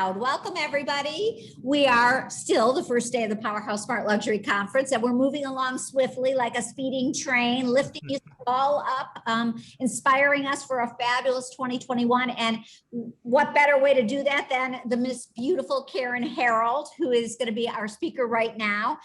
loud. Welcome, everybody. We are still the first day of the Powerhouse Smart Luxury Conference, and we're moving along swiftly like a speeding train, lifting you all up, inspiring us for a fabulous 2021. And what better way to do that than the Miss Beautiful Karen Herold, who is going to be our speaker right now.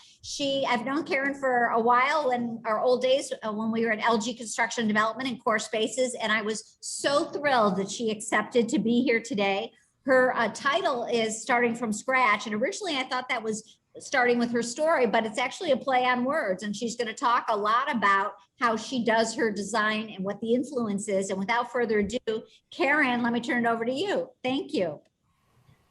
I've known Karen for a while in our old days when we were at LG Construction Development and Core Spaces, and I was so thrilled that she accepted to be here today. Her title is Starting from Scratch, and originally I thought that was starting with her story, but it's actually a play on words, and she's going to talk a lot about how she does her design and what the influence is. And without further ado, Karen, let me turn it over to you. Thank you.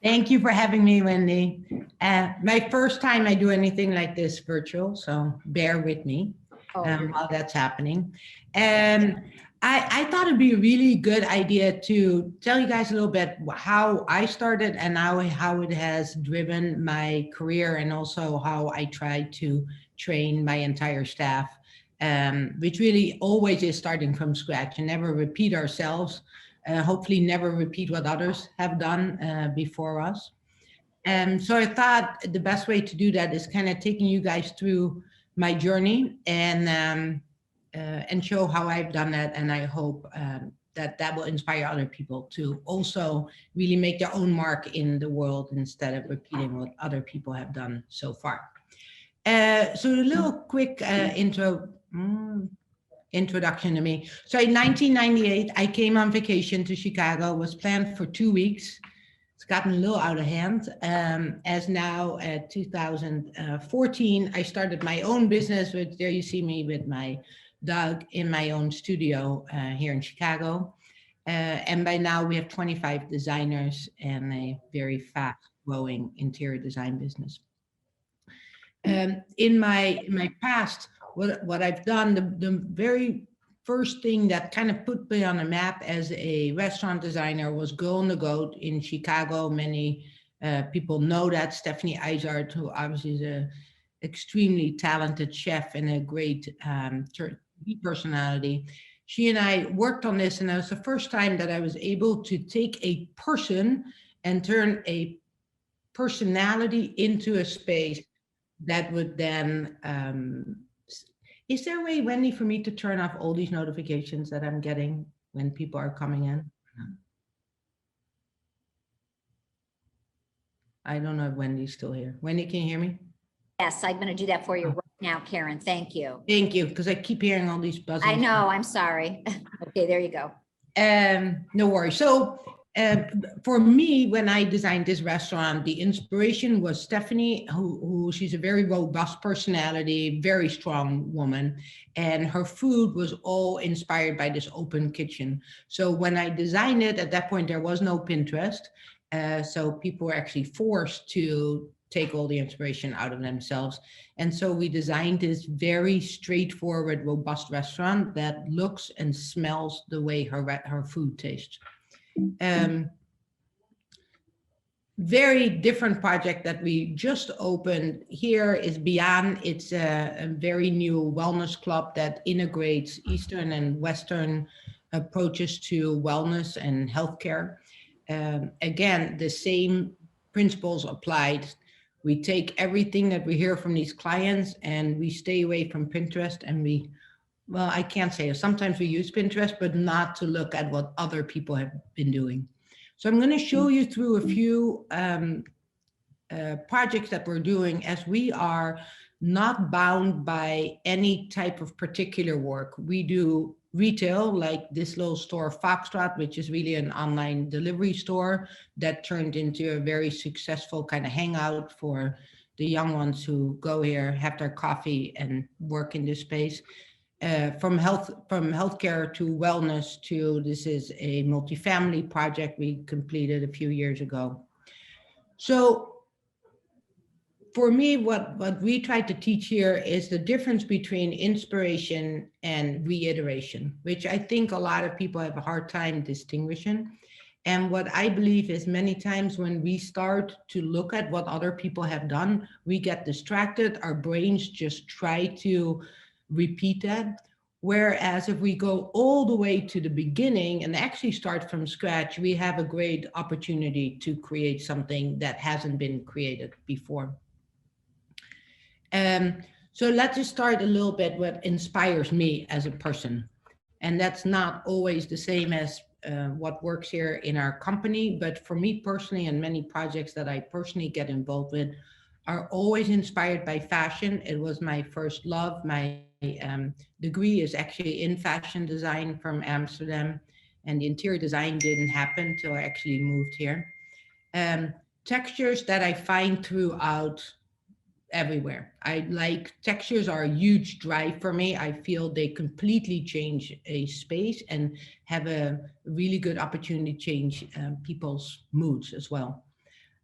Thank you for having me, Wendy. My first time I do anything like this virtual, so bear with me while that's happening. I thought it'd be a really good idea to tell you guys a little bit how I started and how it has driven my career, and also how I try to train my entire staff, which really always is starting from scratch and never repeat ourselves. Hopefully never repeat what others have done before us. So I thought the best way to do that is kind of taking you guys through my journey and show how I've done that. And I hope that will inspire other people to also really make their own mark in the world instead of repeating what other people have done so far. So a little quick introduction to me. So in 1998, I came on vacation to Chicago. It was planned for 2 weeks. It's gotten a little out of hand. As now at 2014, I started my own business, which there you see me with my dog in my own studio here in Chicago. And by now we have 25 designers and a very fast growing interior design business. In my past, what I've done, the very first thing that kind of put me on the map as a restaurant designer was Girl on the Goat in Chicago. Many people know that. Stephanie Izard, who obviously is an extremely talented chef and a great personality. She and I worked on this, and it was the first time that I was able to take a person and turn a personality into a space that would then, is there a way, Wendy, for me to turn off all these notifications that I'm getting when people are coming in? I don't know if Wendy's still here. Wendy, can you hear me? Yes, I'm going to do that for you right now, Karen. Thank you. Thank you, because I keep hearing all these buzzing. I know, I'm sorry. Okay, there you go. No worries. So for me, when I designed this restaurant, the inspiration was Stephanie, who she's a very robust personality, very strong woman, and her food was all inspired by this open kitchen. So when I designed it, at that point, there was no Pinterest. So people were actually forced to take all the inspiration out of themselves. And so we designed this very straightforward, robust restaurant that looks and smells the way her food tastes. Very different project that we just opened here is Beyond. It's a very new wellness club that integrates Eastern and Western approaches to wellness and healthcare. Again, the same principles applied. We take everything that we hear from these clients and we stay away from Pinterest, and well, I can't say it. Sometimes we use Pinterest, but not to look at what other people have been doing. So I'm going to show you through a few projects that we're doing, as we are not bound by any type of particular work. We do retail, like this little store, Foxtrot, which is really an online delivery store that turned into a very successful kind of hangout for the young ones who go here, have their coffee and work in this space. From healthcare to wellness to, this is a multifamily project we completed a few years ago. So for me, what we try to teach here is the difference between inspiration and reiteration, which I think a lot of people have a hard time distinguishing. And what I believe is many times when we start to look at what other people have done, we get distracted. Our brains just try to repeat that. Whereas if we go all the way to the beginning and actually start from scratch, we have a great opportunity to create something that hasn't been created before. So let's just start a little bit what inspires me as a person. And that's not always the same as what works here in our company, but for me personally and many projects that I personally get involved with are always inspired by fashion. It was my first love. My degree is actually in fashion design from Amsterdam, and the interior design didn't happen until I actually moved here. Textures that I find throughout everywhere. I like textures are a huge drive for me. I feel they completely change a space and have a really good opportunity to change people's moods as well.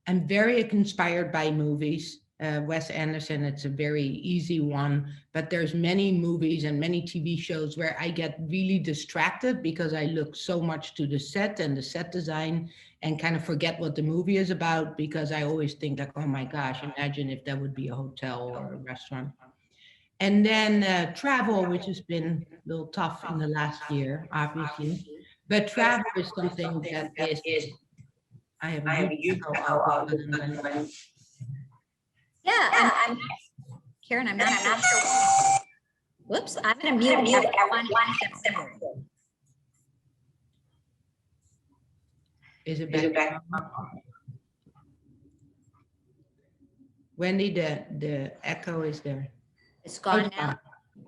I'm very inspired by movies. Wes Anderson, it's a very easy one, but there's many movies and many TV shows where I get really distracted because I look so much to the set and the set design and kind of forget what the movie is about because I always think like, oh my gosh, imagine if that would be a hotel or a restaurant. And then travel, which has been a little tough in the last year, obviously. But travel is something that is, I have a huge echo out of the Yeah, Karen, I'm not sure. Whoops, I'm going to mute everyone. Is it back? Wendy, the echo is there. It's gone now?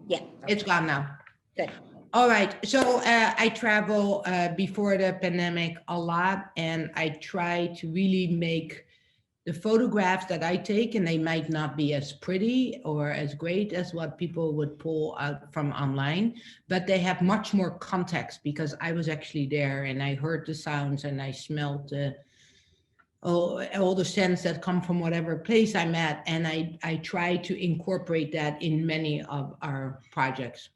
Yeah. It's gone now. Good. All right. So I travel before the pandemic a lot, and I try to really make the photographs that I take, and they might not be as pretty or as great as what people would pull out from online, but they have much more context because I was actually there and I heard the sounds and I smelled all the scents that come from whatever place I'm at. And I try to incorporate that in many of our projects.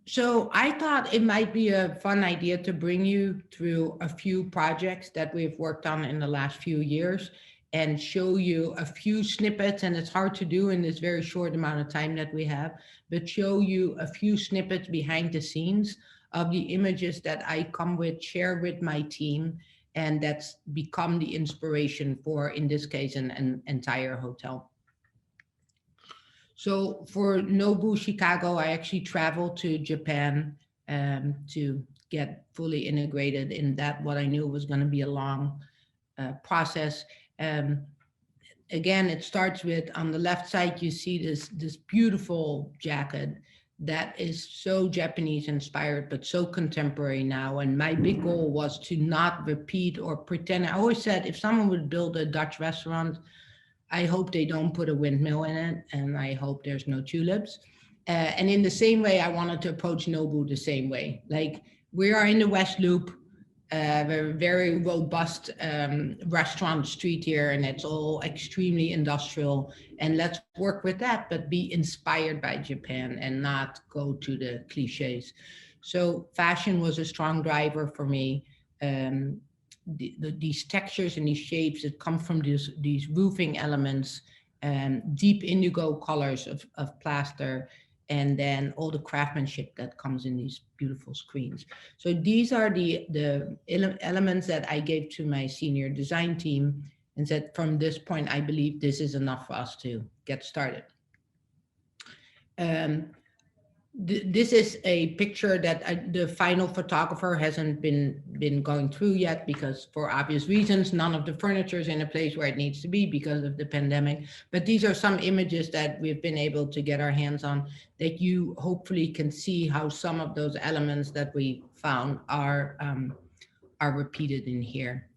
So I thought it might be a fun idea to bring you through a few projects that we've worked on in the last few years and show you a few snippets, and it's hard to do in this very short amount of time that we have, but show you a few snippets behind the scenes of the images that I come with, share with my team, and that's become the inspiration for, in this case, an entire hotel. So for Nobu Chicago, I actually traveled to Japan to get fully integrated in that, what I knew was going to be a long process. Again, it starts with, on the left side, you see this beautiful jacket that is so Japanese inspired, but so contemporary now. And my big goal was to not repeat or pretend. I always said, if someone would build a Dutch restaurant, I hope they don't put a windmill in it, and I hope there's no tulips. And in the same way, I wanted to approach Nobu the same way. Like, we are in the West Loop, a very robust restaurant street here, and it's all extremely industrial. And let's work with that, but be inspired by Japan and not go to the cliches. So fashion was a strong driver for me. These textures and these shapes that come from these roofing elements, deep indigo colors of plaster, and then all the craftsmanship that comes in these beautiful screens. So these are the elements that I gave to my senior design team and said, from this point, I believe this is enough for us to get started. This is a picture that the final photographer hasn't been going through yet, because for obvious reasons, none of the furniture is in a place where it needs to be because of the pandemic. But these are some images that we've been able to get our hands on, that you hopefully can see how some of those elements that we found are repeated in here.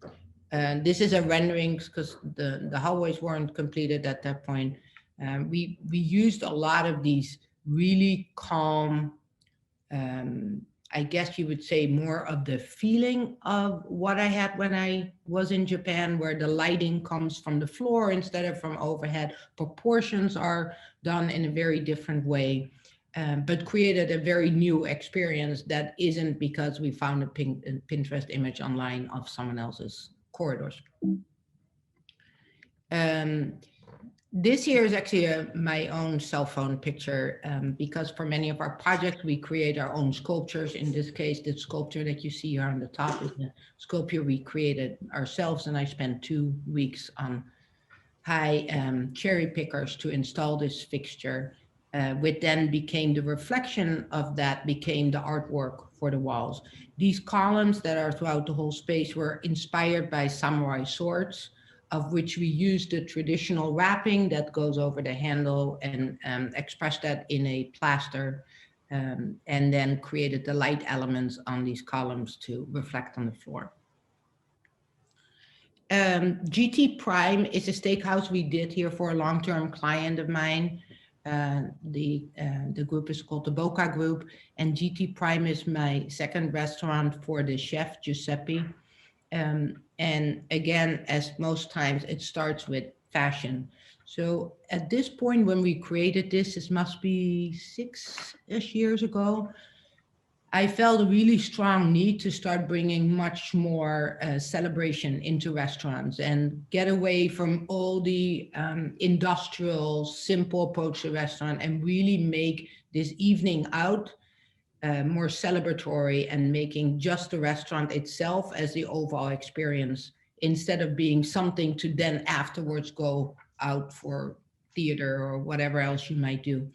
This is a rendering because the hallways weren't completed at that point. We used a lot of these really calm, I guess you would say more of the feeling of what I had when I was in Japan, where the lighting comes from the floor instead of from overhead. Proportions are done in a very different way, but created a very new experience that isn't because we found a Pinterest image online of someone else's corridors. This here is actually my own cell phone picture because for many of our projects, we create our own sculptures. In this case, the sculpture that you see here on the top is a sculpture we created ourselves, and I spent 2 weeks on high cherry pickers to install this fixture, which then became the reflection of that became the artwork for the walls. These columns that are throughout the whole space were inspired by samurai swords, of which we used the traditional wrapping that goes over the handle and express that in a plaster, and then created the light elements on these columns to reflect on the floor. GT Prime is a steakhouse we did here for a long-term client of mine. The group is called the Boca Group, and GT Prime is my second restaurant for the chef Giuseppe. And again, as most times, it starts with fashion. So at this point, when we created this must be 6-ish years ago, I felt a really strong need to start bringing much more celebration into restaurants and get away from all the industrial, simple approach to restaurant and really make this evening out more celebratory and making just the restaurant itself as the overall experience instead of being something to then afterwards go out for theater or whatever else you might do.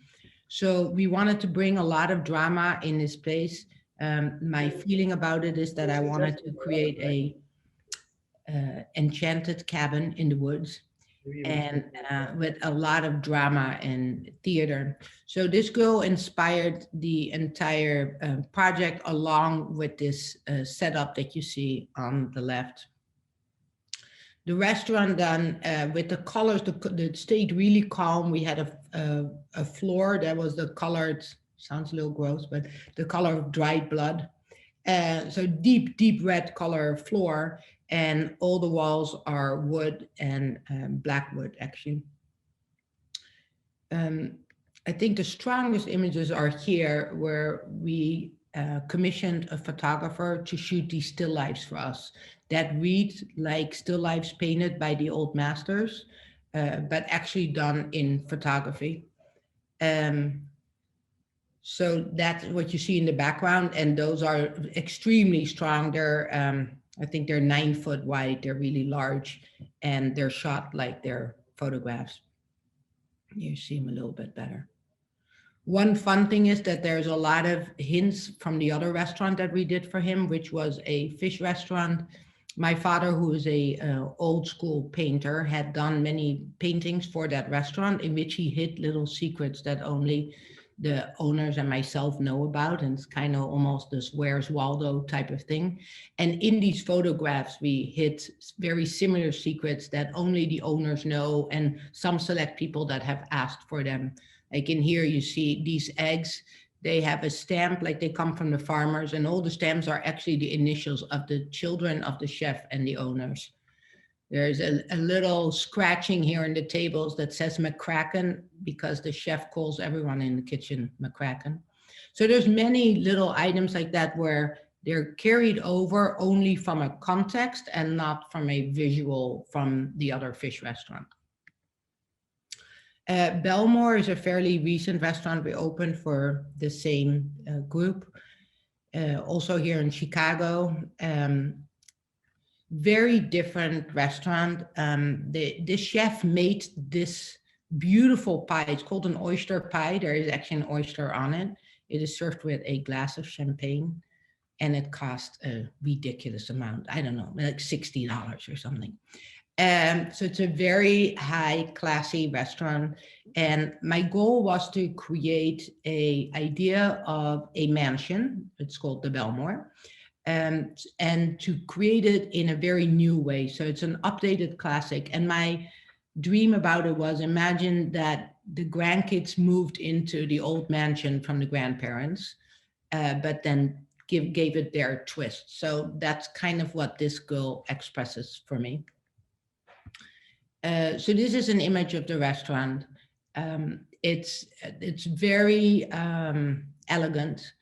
So we wanted to bring a lot of drama in this place. My feeling about it is that I wanted to create a enchanted cabin in the woods and with a lot of drama and theater. So this girl inspired the entire project along with this setup that you see on the left. The restaurant then with the colors, it stayed really calm. We had a floor that was the colored, sounds a little gross, but the color of dried blood. So deep red color floor, and all the walls are wood and black wood actually. I think the strongest images are here where we commissioned a photographer to shoot these still lifes for us that read like still lifes painted by the old masters, but actually done in photography. So that's what you see in the background, and those are extremely strong. They're, I think they're 9 foot wide. They're really large, and they're shot like they're photographs. You see them a little bit better. One fun thing is that there's a lot of hints from the other restaurant that we did for him, which was a fish restaurant. My father, who is a old school painter, had done many paintings for that restaurant in which he hid little secrets that only the owners and myself know about, and it's kind of almost this Where's Waldo type of thing. And in these photographs, we hid very similar secrets that only the owners know and some select people that have asked for them. Like in here, you see these eggs, they have a stamp like they come from the farmers, and all the stamps are actually the initials of the children of the chef and the owners. There's a little scratching here in the tables that says McCracken because the chef calls everyone in the kitchen McCracken. So there's many little items like that where they're carried over only from a context and not from a visual from the other fish restaurant. Belmore is a fairly recent restaurant we opened for the same group. Also here in Chicago. Very different restaurant. The chef made this beautiful pie. It's called an oyster pie. There is actually an oyster on it. It is served with a glass of champagne, and it cost a ridiculous amount. I don't know, like $60 or something. So it's a very high classy restaurant. And my goal was to create an idea of a mansion. It's called the Belmore. And to create it in a very new way. So it's an updated classic. And my dream about it was imagine that the grandkids moved into the old mansion from the grandparents, but then gave it their twist. So that's kind of what this girl expresses for me. So this is an image of the restaurant. It's very elegant,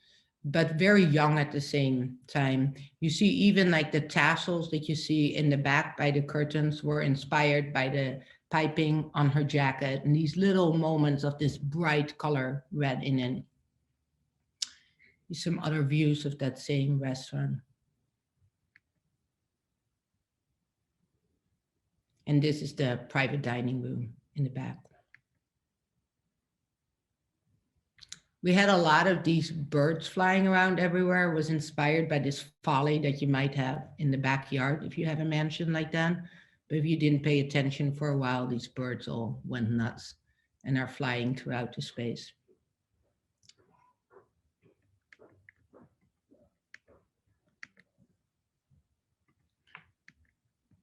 but very young at the same time. You see even like the tassels that you see in the back by the curtains were inspired by the piping on her jacket and these little moments of this bright color red in it. Some other views of that same restaurant. And this is the private dining room in the back. We had a lot of these birds flying around everywhere. It was inspired by this folly that you might have in the backyard if you have a mansion like that. But if you didn't pay attention for a while, these birds all went nuts and are flying throughout the space.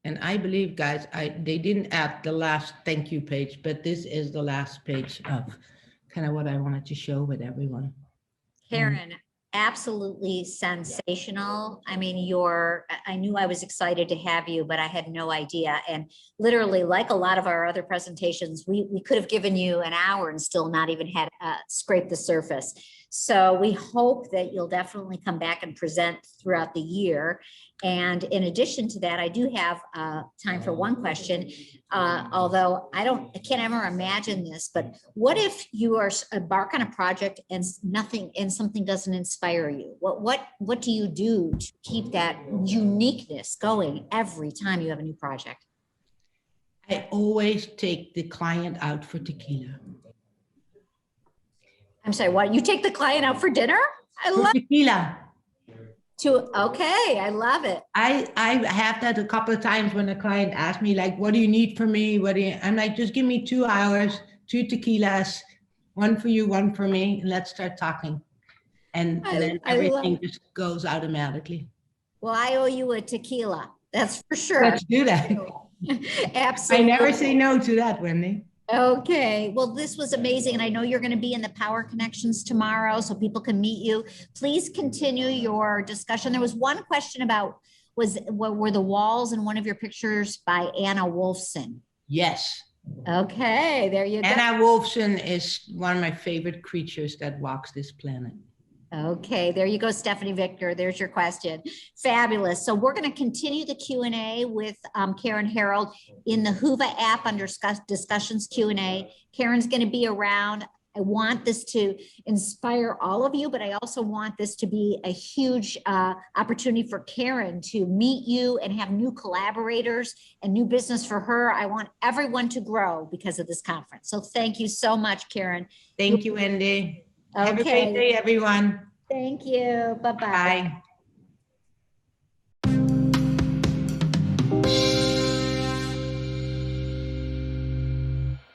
And I believe, guys, they didn't add the last thank you page, but this is the last page of kind of what I wanted to show with everyone. Karen, absolutely sensational. I mean, I knew I was excited to have you, but I had no idea. And literally, like a lot of our other presentations, we could have given you an hour and still not even had scraped the surface. So we hope that you'll definitely come back and present throughout the year. And in addition to that, I do have time for one question, although I can't ever imagine this, but what if you embark on a project and something doesn't inspire you? What do you do to keep that uniqueness going every time you have a new project? I always take the client out for tequila. I'm sorry, what? You take the client out for dinner? I love tequila. Okay, I love it. I have that a couple of times when a client asks me, like, what do you need from me? I'm like, just give me 2 hours, 2 tequilas, one for you, one for me, and let's start talking. And then everything just goes automatically. Well, I owe you a tequila. That's for sure. Let's do that. Absolutely. I never say no to that, Wendy. Okay, well, this was amazing. And I know you're going to be in the Power Connections tomorrow so people can meet you. Please continue your discussion. There was one question about, were the walls in one of your pictures by Anna Wolfson? Yes. Okay, there you go. Anna Wolfson is one of my favorite creatures that walks this planet. Okay, there you go, Stephanie Victor. There's your question. Fabulous. So we're going to continue the Q&A with Karen Herold in the Whova app under discussions Q&A. Karen's going to be around. I want this to inspire all of you, but I also want this to be a huge opportunity for Karen to meet you and have new collaborators and new business for her. I want everyone to grow because of this conference. So thank you so much, Karen. Thank you, Wendy. Okay. Have a great day, everyone. Thank you. Bye-bye. Bye.